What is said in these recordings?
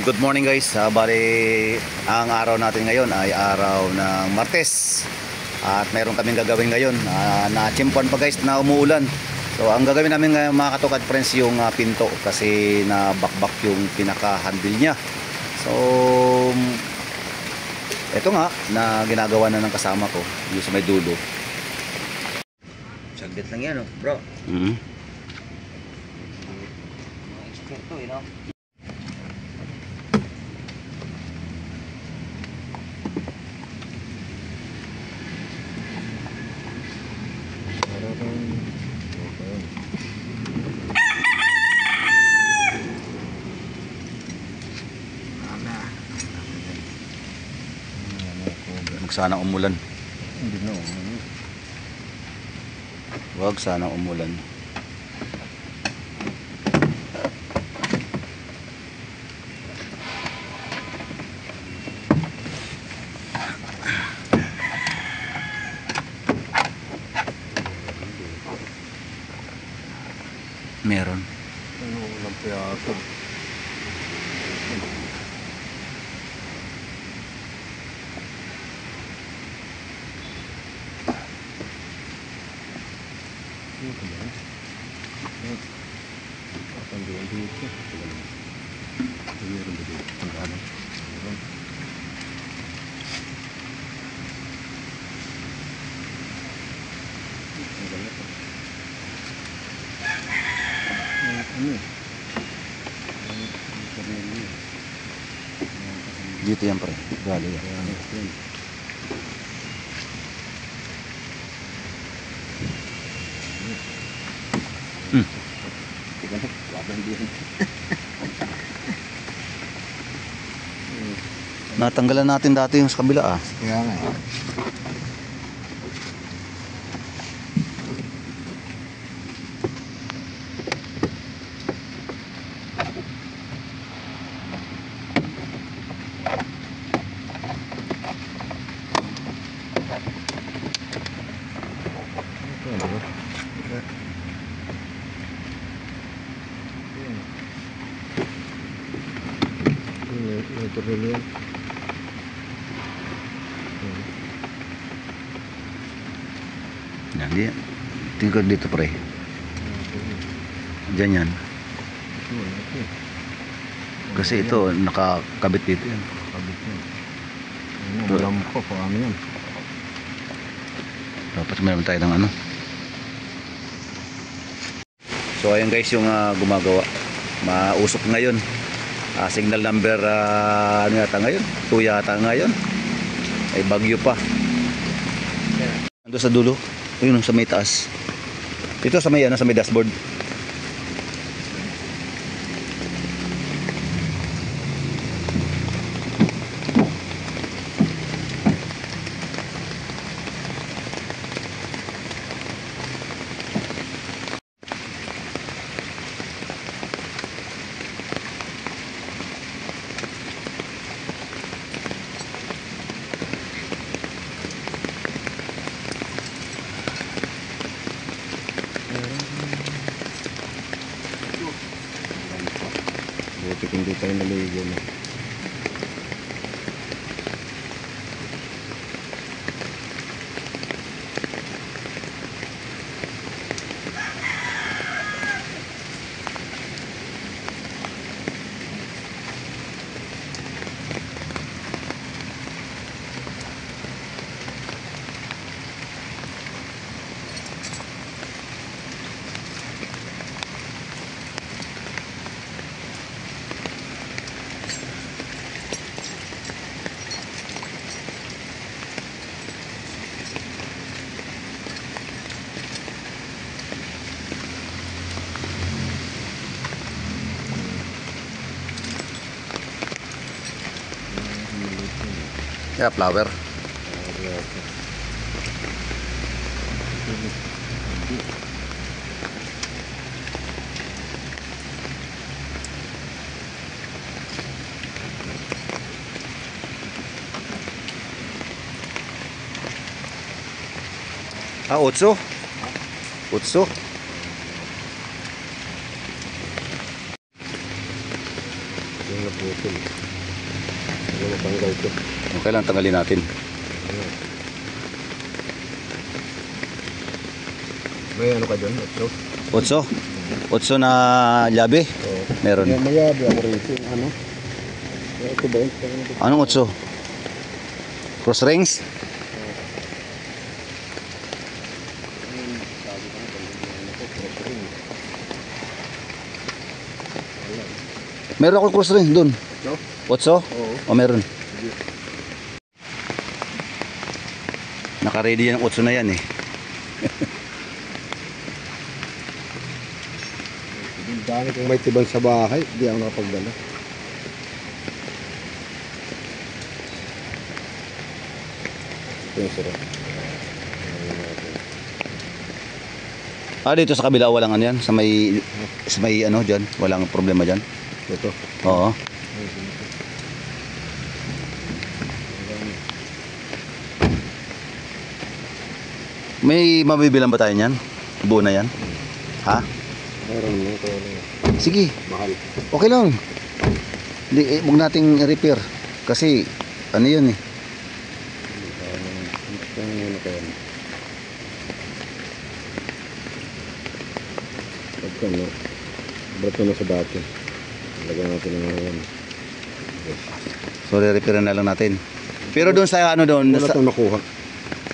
Good morning guys. Bali, ang araw natin ngayon ay araw ng Martes. At meron kaming gagawin ngayon. Na-chimpan pa guys na umuulan. So ang gagawin namin ngayon mga katukad friends yung pinto kasi nabakbak yung pinaka-handle niya. So ito nga na ginagawa na ng kasama ko yung sa may dulo. Saglit lang yan bro. Mga eksperto no? Sana umulan. Hindi na umulan. Wag sana umulan. Meron. Ano ulam pa yata? Dito yan pre. Gali yan. Natanggalan natin dati yung sa kabila Kaya nga. Ito rin yan. Yan, yan. Tingkod dito pre. Diyan yan. Kasi ito nakakabit dito yan. Kabit yan. Ulam ko kung ano yan. Dapat meron tayo ng ano. So ayan guys yung gumagawa. Mausok ngayon. Signal number ano yata ngayon? 2 yata ngayon. Ay bagyo pa. Ando sa dulo. Ayun sa may taas. Ito sa may ano, sa may dashboard. Buti hindi tayo naligo na. Yeah, flower. Utso. Utso. Yung naputol. Matanggal ito. Okay lang, tanggalin natin. May ano ka dyan? Otso? 8 na labi. Oo. Meron. Mayabi ako rito. Ano? Ito ba yun? Anong 8? Cross rings? Meron ako cross ring dun. No? 8? Oo. O meron. Naka-ready yan 8 na yan eh. Dami kung may tiban sa bahay, di ako nakapagdala. Ito yung sarap. Dito sa kabila walang ano yan, sa may ano diyan, walang problema diyan. Ito. Oo. May mabibilan ba tayo niyan? Buo na yan? Ha? Meron mo ito. Sige, Mahal. okay lang. Hindi, huwag nating repair. Kasi, ano yun eh. Ano kaya? Pagka no, bato na sa dati. Lagyan natin ng ngayon. So, re-repair na lang natin. Pero doon sa ano doon, Wala itong nakuha.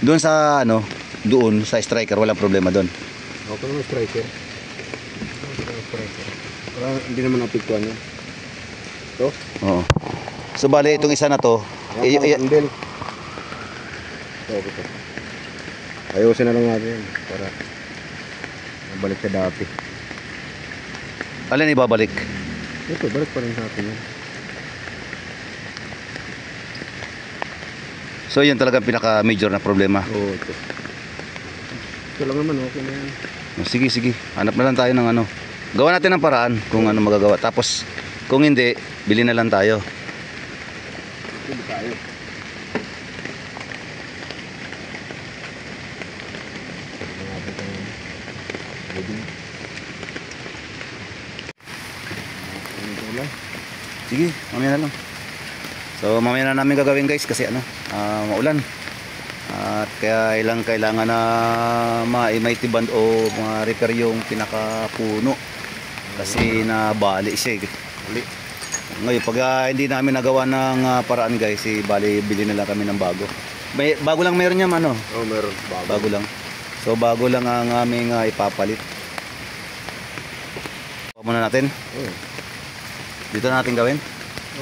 doon sa ano, doon sa striker, walang problema doon. Okay naman striker. Para hindi naman apektuhan yan. Ito? Oo. So, bale, itong isa na to, Handle. Ito. Ayusin na lang natin yan para mabalik sa dati. alin ibabalik? Ito, balik pa rin sa atin yan. So, yun talaga pinaka-major na problema. Oo, ito. Ito lang naman, okay na yan. Sige, sige. Hanap na lang tayo ng ano. Gawa natin ng paraan kung ano magagawa. Tapos, kung hindi, bili na lang tayo. Hindi tayo. Sige, mamaya na lang. So, mamaya na namin gagawin guys kasi ano, maulan. At kaya kailangan na maitiban o ma-repair yung pinakapuno. Kasi nabali siya eh. Ngayon, pag hindi namin nagawa ng paraan guys, bali bili na lang kami ng bago. Bago lang meron niya ano? Oo, meron. Bago lang. So, bago lang ang aming ipapalit. Muna natin. Oo. Dito na natin gawin.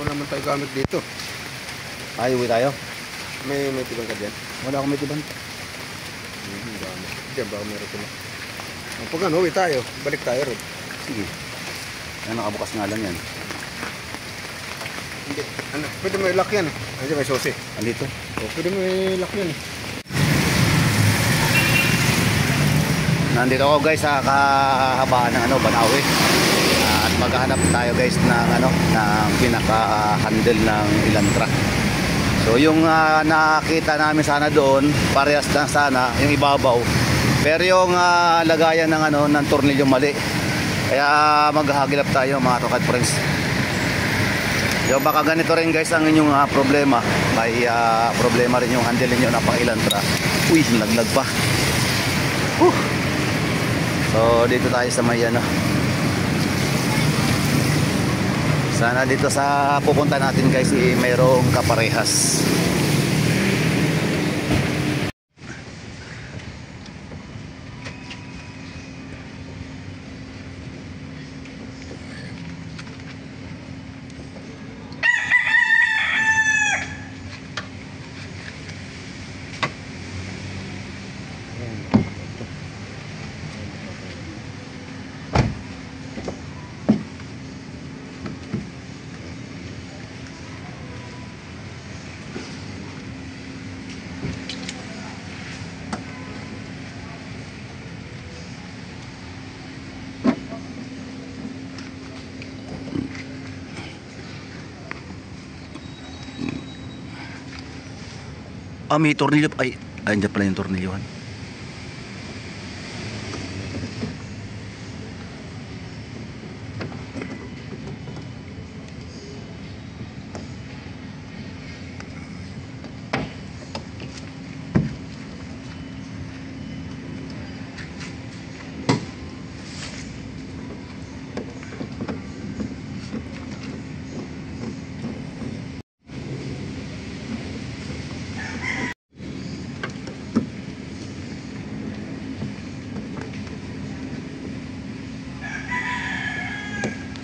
Wala naman tayo gamit dito. Ay, uwi tayo. May tibang ka dyan? Wala akong may tiban. Dami. Diyan baka meron sila. Pag ano, uwi tayo. Balik tayo rin. Sige. Yan, nakabukas nga lang yan. Hindi. Ano, pwede mo i-lock yan. Andiyan may susi. Andito. O, pwede mo i-lock yan. Nandito ako guys sa kahabaan ng ano, Banawe. At maghahanap tayo guys ng ano, ng pinaka-handle ng Elantra. So yung nakita namin sana doon, parehas na sana yung ibabaw. Pero yung lagayan ng ano, ng tornilyo mali. Kaya maghahagilap tayo mga Tokad friends. So baka ganito rin guys ang inyong problema. May problema rin yung handle niyo na pang Elantra. Uy, naglag pa. So dito tayo sa may ano. Sana dito sa pupunta natin guys mayroong kaparehas. May tornilyo. Ay, andyan pala yung tornilyohan.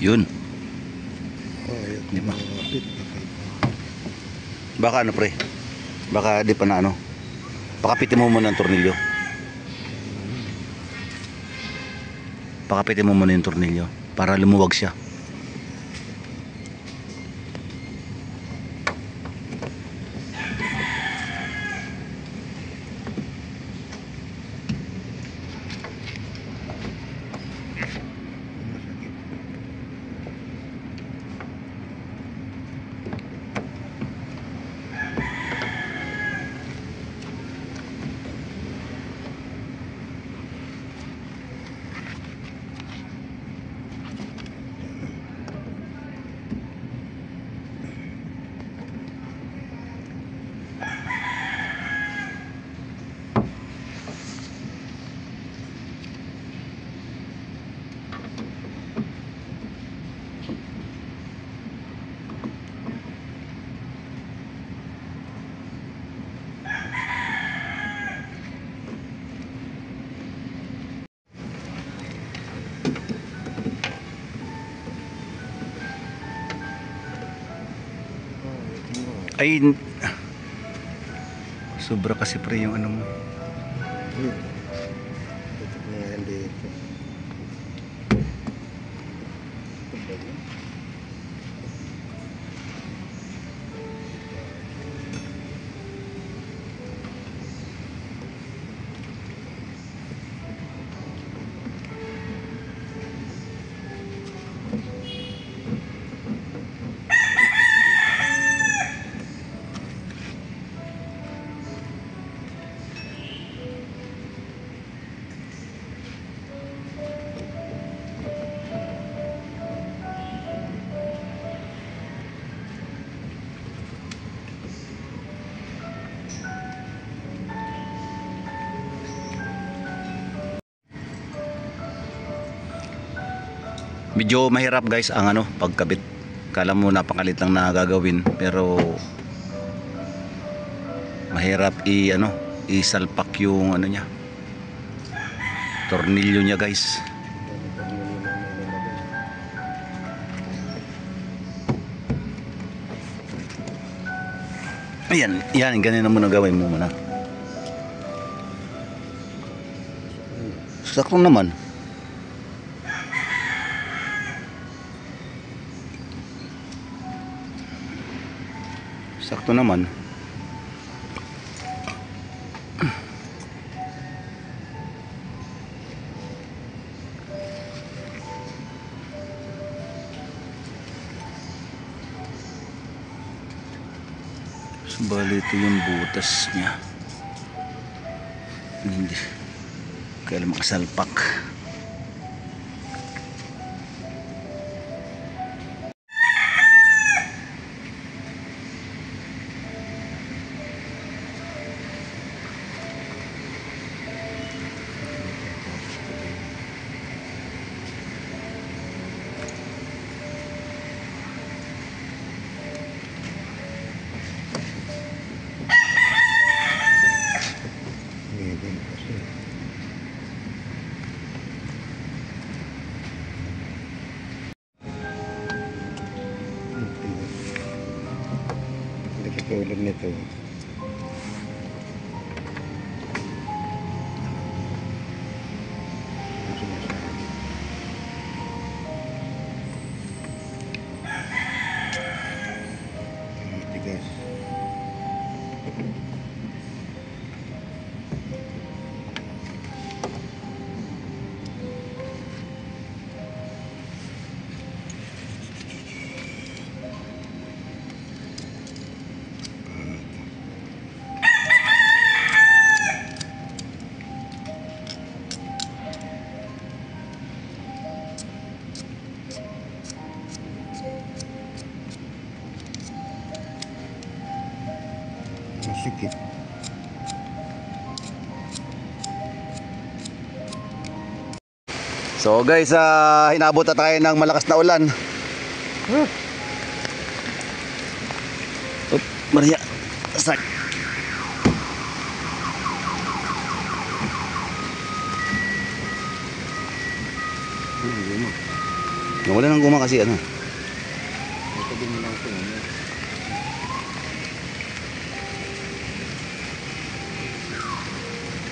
Yun. Ayun. Di ba? Malapit. Baka ano pre? Baka di pa na ano. Pakapitin mo muna ang tornilyo. Pakapitin mo muna yung tornilyo para lumuwag siya. Ay, sobra kasi pre yung ano mo. Ito na yan dito. Medyo mahirap guys ang ano pagkabit. Kala mo napakalit lang na gagawin pero mahirap isalpak yung ano niya. Tornilyo niya guys. Ayan, yan ganyan na muna gawin mo muna. Sakto naman. Sakto naman. Bali ito yung butas niya. Hindi. Kaya makasalpak. Hindi katulad nito. Tigas. Masikip. So guys, hinabot na tayo ng malakas na ulan. Oop, Maria. Sak. Nawala ng guma kasi ano. Ito din lang ito.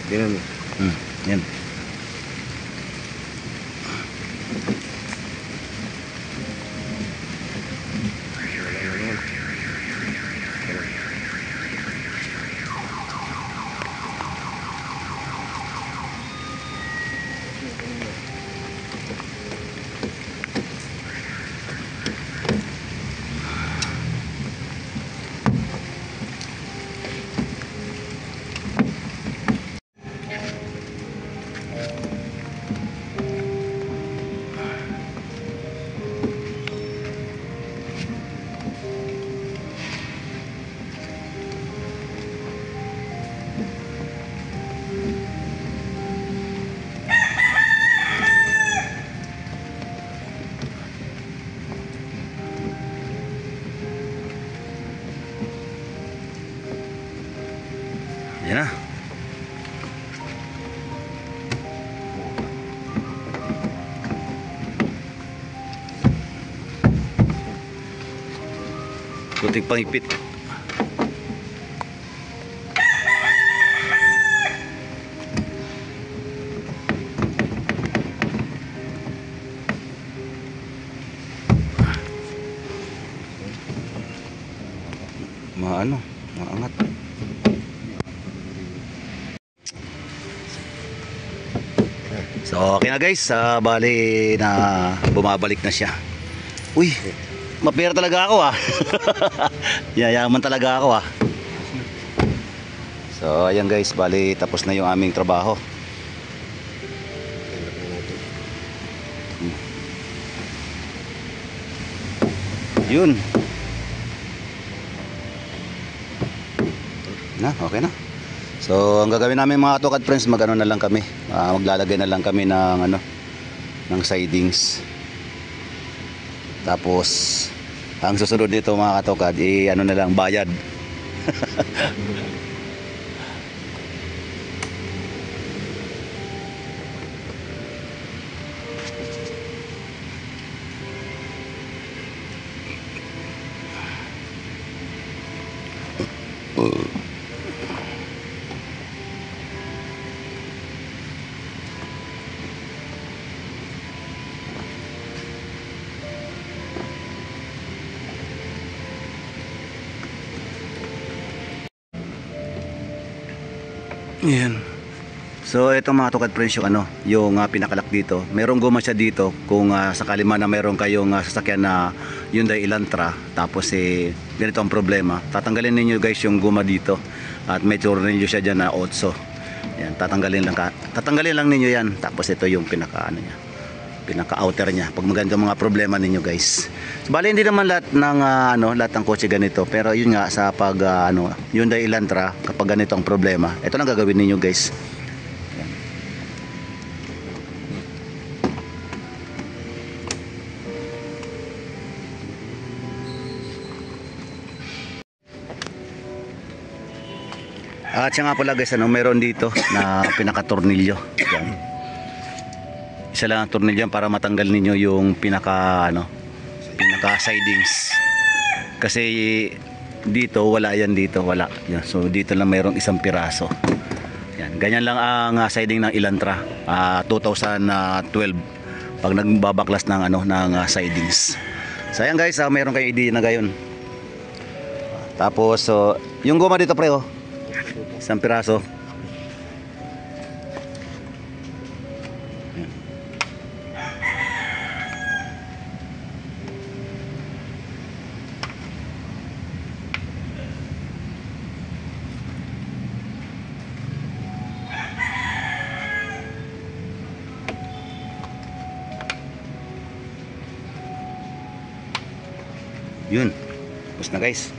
Ganyan mo. Yan. Wala na naman. Yan na. Kunting pangipit. Maano, maangat. So okay na guys, bali na bumabalik na siya. Uy, mapira talaga ako ah. Yayaman talaga ako ah. So ayan guys, bali tapos na yung aming trabaho. Yun. Na, okay na. So ang gagawin namin mga Katokad friends, magano na lang kami. Maglalagay na lang kami ng ano, ng sidings. Tapos ang susunod nito mga Katokad, ano na lang, bayad. Yan. So ito mga Katokad friends, yung ano, yung pinakalak dito. Merong guma siya dito kung sakali man na meron kayong sasakyan na Hyundai Elantra, tapos ganito ang problema. Tatanggalin ninyo guys yung guma dito at may turo ninyo siya diyan na 8. Yan, tatanggalin lang ninyo yan. Tapos ito yung pinaka ano niya, pinaka outer niya. Pag maganda mga problema ninyo guys. So, bali hindi naman lahat ng lahat ng kotse ganito, pero yun nga sa pag Hyundai Elantra, kapag ganito ang problema, ito lang gagawin ninyo guys. At siya nga pala guys, meron dito na pinaka-tornilyo. Yan. Isa lang ang tornilyo para matanggal ninyo yung pinaka sidings. Kasi dito wala yan, dito wala. Yan. So dito lang mayroong isang piraso. Yan. Ganyan lang ang siding ng Elantra 2012 pag nagbabaklas ng ng sidings. So ayan guys, mayroon kayong idea na gayon. Tapos yung goma dito pre, isang piraso. Yun. Tapos na guys.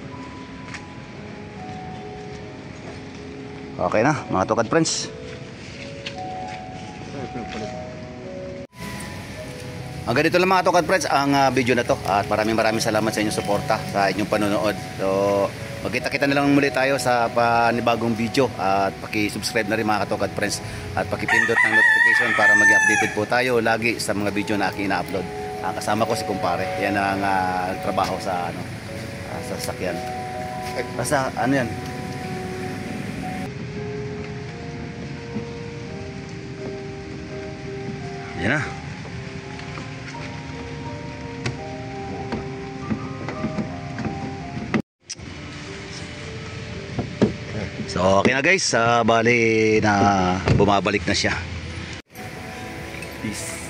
Okay na mga Katokad friends. Hanggang dito lang mga Katokad friends ang video na to. At maraming salamat sa inyong suporta, sa inyong panonood. So magkita-kita na lang muli tayo sa panibagong video. At paki-subscribe na rin mga Katokad friends. At paki-pindot ng notification para maging updated po tayo lagi sa mga video na aking ina-upload. Ang kasama ko si kumpare. Yan ang trabaho sa sa sasakyan. Basta ano yan? Yan na. So okay na guys, bali na bumabalik na siya. Peace.